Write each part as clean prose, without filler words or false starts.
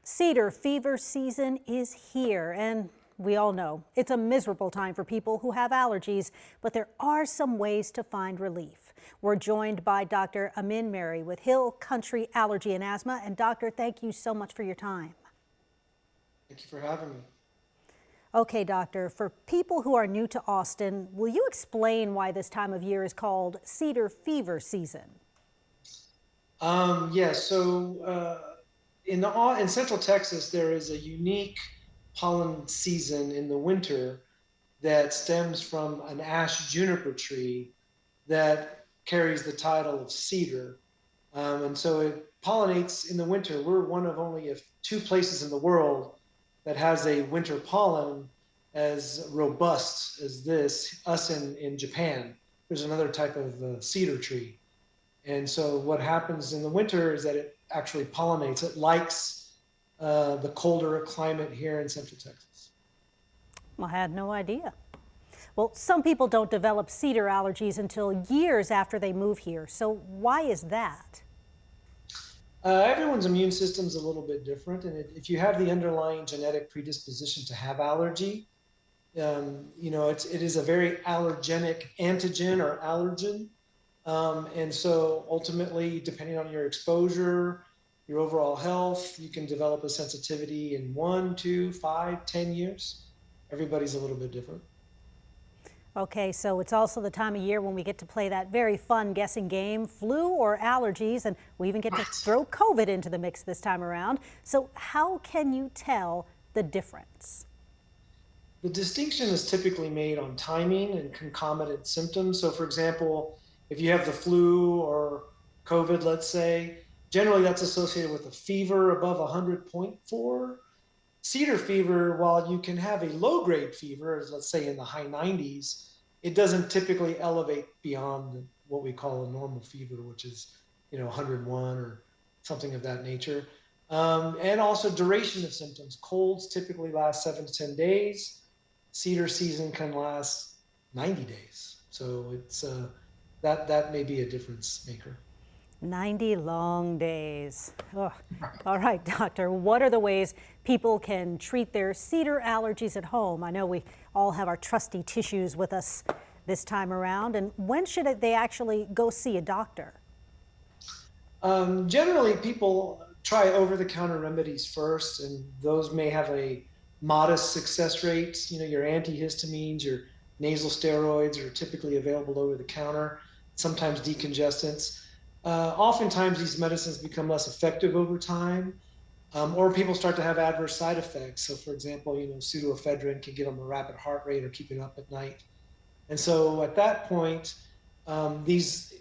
Cedar fever season is here, and we all know it's a miserable time for people who have allergies, but there are some ways to find relief. We're joined by Dr. Amin Mary with Hill Country Allergy and Asthma. And doctor, thank you so much for your time. Thank you for having me. Okay, doctor, for people who are new to Austin, will you explain why this time of year is called Cedar fever season? In Central Texas, there is a unique pollen season in the winter that stems from an ash juniper tree that carries the title of cedar. And so it pollinates in the winter. We're one of only two places in the world that has a winter pollen as robust as this, us in Japan. There's another type of cedar tree. And so what happens in the winter is that it actually pollinates. It likes the colder climate here in Central Texas. I had no idea. Well, some people don't develop cedar allergies until years after they move here. So why is that? Everyone's immune system is a little bit different. And if you have the underlying genetic predisposition to have allergy, it is a very allergenic antigen or allergen. And so ultimately, depending on your exposure, your overall health, you can develop a sensitivity in 1, 2, 5, 10 years. Everybody's a little bit different. Okay, so it's also the time of year when we get to play that very fun guessing game, flu or allergies, and we even get to throw COVID into the mix this time around. So how can you tell the difference? The distinction is typically made on timing and concomitant symptoms. So for example, if you have the flu or COVID, let's say, generally that's associated with a fever above 100.4. Cedar fever, while you can have a low-grade fever, as let's say in the high 90s, it doesn't typically elevate beyond what we call a normal fever, which is 101 or something of that nature. And also duration of symptoms. Colds typically last 7 to 10 days. Cedar season can last 90 days. So it's that may be a difference maker. 90 long days. Oh. All right, doctor, what are the ways people can treat their cedar allergies at home? I know we all have our trusty tissues with us this time around. And when should they actually go see a doctor? Generally, people try over-the-counter remedies first, and those may have a modest success rate. Your antihistamines, your nasal steroids are typically available over the counter, sometimes decongestants. Oftentimes these medicines become less effective over time, or people start to have adverse side effects. So for example, pseudoephedrine can get them a rapid heart rate or keeping up at night. And so at that point, these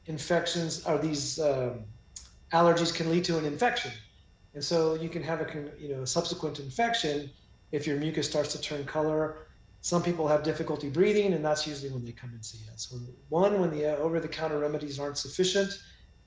infections or these allergies can lead to an infection. And so you can have a subsequent infection if your mucus starts to turn color. Some people have difficulty breathing, and that's usually when they come and see us. When the over-the-counter remedies aren't sufficient,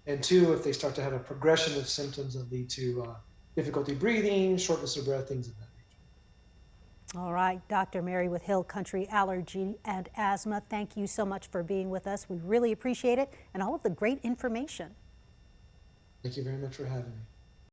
and 2, if they start to have a progression of symptoms that lead to difficulty breathing, shortness of breath, things of that nature. All right, Dr. Mary with Hill Country Allergy and Asthma, thank you so much for being with us. We really appreciate it and all of the great information. Thank you very much for having me.